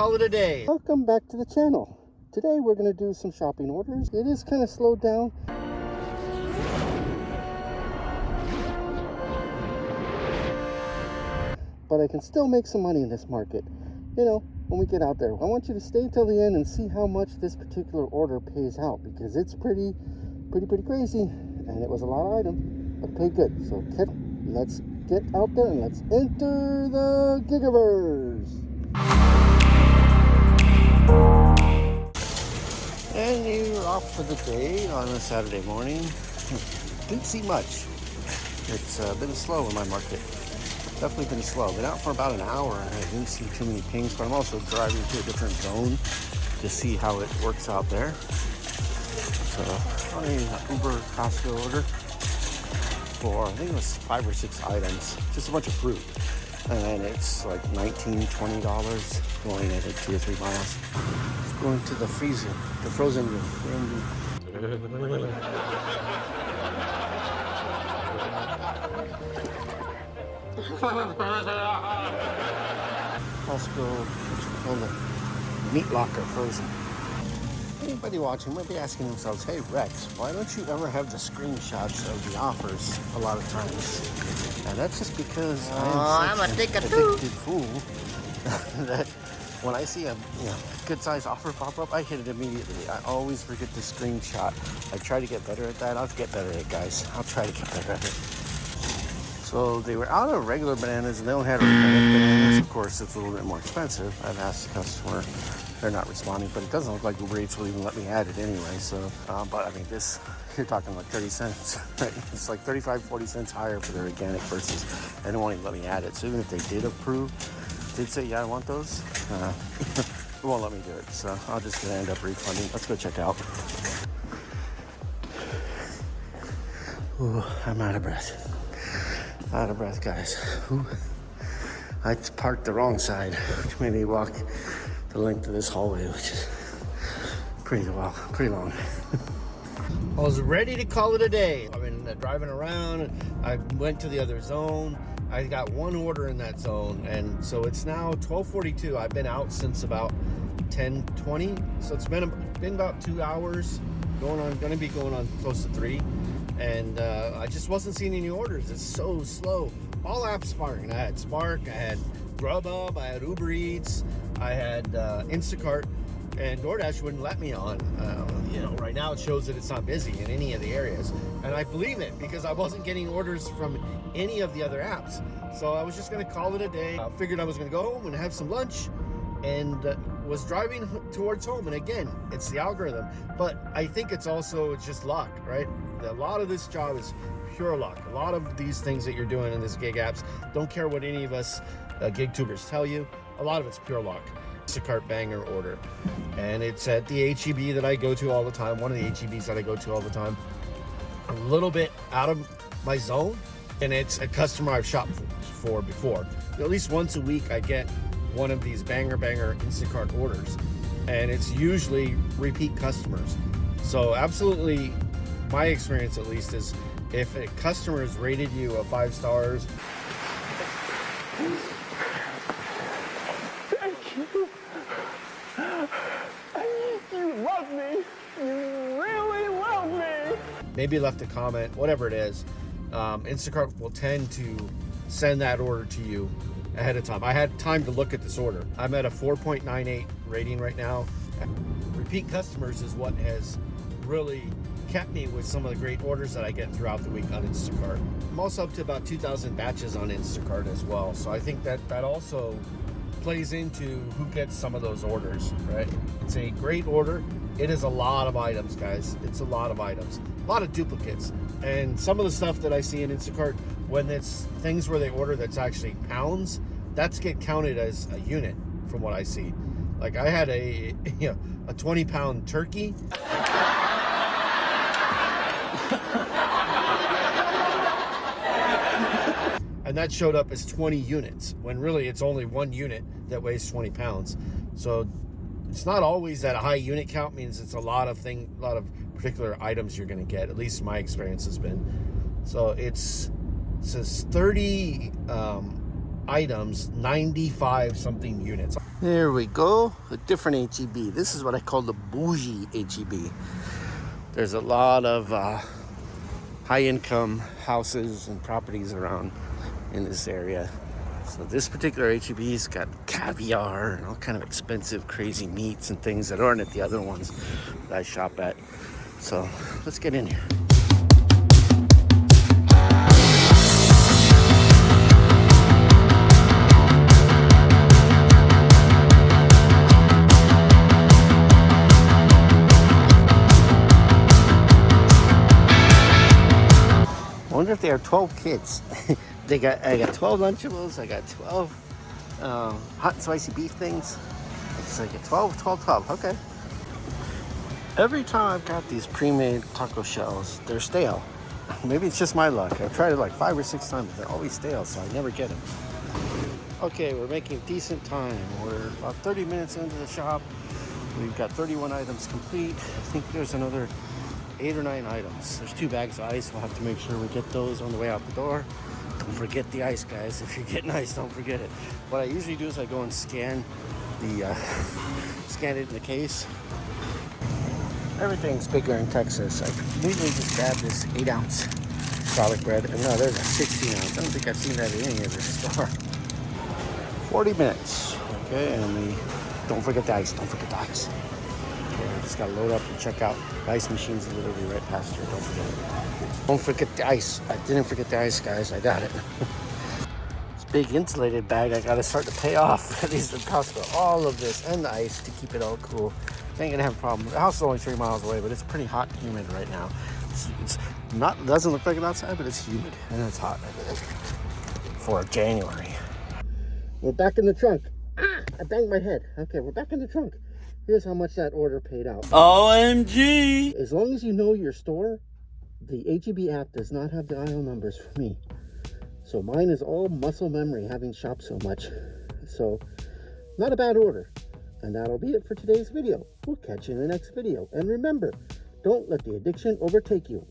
call it a day. Welcome back to the channel. Today we're going to do some shopping orders. It is kind of slowed down. But I can still make some money in this market, you know, when we get out there. I want you to stay till the end and see how much this particular order pays out, because it's pretty crazy, and it was a lot of items, but it paid good. So let's get out there and let's enter the Gigaverse. And you're off for the day on a Saturday morning. Didn't see much. It's been slow in my market. Definitely been slow. Been out for about an hour and I didn't see too many pings, but I'm also driving to a different zone to see how it works out there. So on a Uber Costco order for, I think it was 5 or 6 items, just a bunch of fruit. And it's like $19, $20 going at 2 or 3 miles. It's going to the freezer, the frozen room. Costco, on the meat locker frozen. Anybody watching might be asking themselves, hey Rex, why don't you ever have the screenshots of the offers a lot of times? And that's just because I'm an addicted fool that when I see a good size offer pop up, I hit it immediately. I always forget to screenshot. I try to get better at that. I'll get better at it, guys. I'll try to get better at it. So they were out of regular bananas and they don't have organic bananas. Of course, it's a little bit more expensive. I've asked the customer. They're not responding, but it doesn't look like Uber Eats will even let me add it anyway. So, but I mean, this, you're talking like 30 cents, right? It's like 35, 40 cents higher for their organic versus, they don't want to let me add it. So even if they did say, yeah, I want those, it won't let me do it. So I'll just gonna end up refunding. Let's go check out. Ooh, I'm out of breath. Out of breath, guys. Ooh. I parked the wrong side, which made me walk the length of this hallway, which is pretty long. I was ready to call it a day. I've been driving around. I went to the other zone. I got one order in that zone, and so it's now 12:42. I've been out since about 10:20, so it's been about 2 hours. Going to be going on close to 3. And I just wasn't seeing any orders. It's so slow. All apps firing. I had Spark, I had Grubhub, I had Uber Eats, I had Instacart, and DoorDash wouldn't let me on. Right now it shows that it's not busy in any of the areas. And I believe it because I wasn't getting orders from any of the other apps. So I was just gonna call it a day. I figured I was gonna go home and have some lunch, and was driving towards home. And again, it's the algorithm, but I think it's just luck, right? A lot of this job is pure luck. A lot of these things that you're doing in this gig apps, don't care what any of us gig tubers tell you, a lot of it's pure luck. Instacart banger order, and it's at the H-E-B that I go to all the time, one of the H-E-Bs that I go to all the time, a little bit out of my zone, and it's a customer I've shopped for before. At least once a week I get one of these banger Instacart orders, and it's usually repeat customers. So absolutely, my experience at least is if a customer has rated you a 5 stars, thank you. You love me. You really love me. maybe left a comment, whatever it is, Instacart will tend to send that order to you ahead of time. I had time to look at this order. I'm at a 4.98 rating right now. Repeat customers is what has really kept me with some of the great orders that I get throughout the week on Instacart. I'm also up to about 2,000 batches on Instacart as well. So I think that also plays into who gets some of those orders, right? It's a great order. It is a lot of items, guys. It's a lot of items, a lot of duplicates. And some of the stuff that I see in Instacart, when it's things where they order that's actually pounds, that's get counted as a unit from what I see. Like I had a 20-pound turkey. And that showed up as 20 units when really it's only one unit that weighs 20 pounds. So it's not always that a high unit count means it's a lot of particular items you're going to get. At least my experience has been. So it says 30 items, 95 something units. There we go, a different HEB. This is what I call the bougie HEB. There's a lot of high-income houses and properties around in this area. So this particular HEB's got caviar and all kind of expensive, crazy meats and things that aren't at the other ones that I shop at. So let's get in here. I wonder if they have 12 kids. I got 12 Lunchables, I got 12 hot and spicy beef things. It's like a 12, okay. Every time I've got these pre-made taco shells, they're stale. Maybe it's just my luck. I've tried it like 5 or 6 times, they're always stale, so I never get them. Okay, we're making decent time. We're about 30 minutes into the shop. We've got 31 items complete. I think there's another 8 or 9 items. There's 2 bags of ice. We'll have to make sure we get those on the way out the door. Don't forget the ice, guys. If you're getting ice, don't forget it. What I usually do is I go and scan it in the case. Everything's bigger in Texas. I usually just grab this 8-ounce garlic bread. And no, there's a 16-ounce. I don't think I've seen that in any other store. 40 minutes. Okay, and don't forget the ice. Don't forget the ice. Okay, just gotta load up and check out. The ice machine's literally right past here. Don't forget it. Don't forget the ice. I didn't forget the ice, guys. I got it. This big insulated bag I gotta start to pay off at these at Costco. All of this and the ice to keep it all cool. Ain't gonna have a problem. The house is only 3 miles away, but it's pretty hot and humid right now. It's not, doesn't look like it outside, but it's humid and it's hot for January. We're back in the trunk. I banged my head. Okay, we're back in the trunk. Here's how much that order paid out. OMG! As long as you know your store, the HEB app does not have the aisle numbers for me. So mine is all muscle memory, having shopped so much. So, not a bad order. And that'll be it for today's video. We'll catch you in the next video. And remember, don't let the addiction overtake you.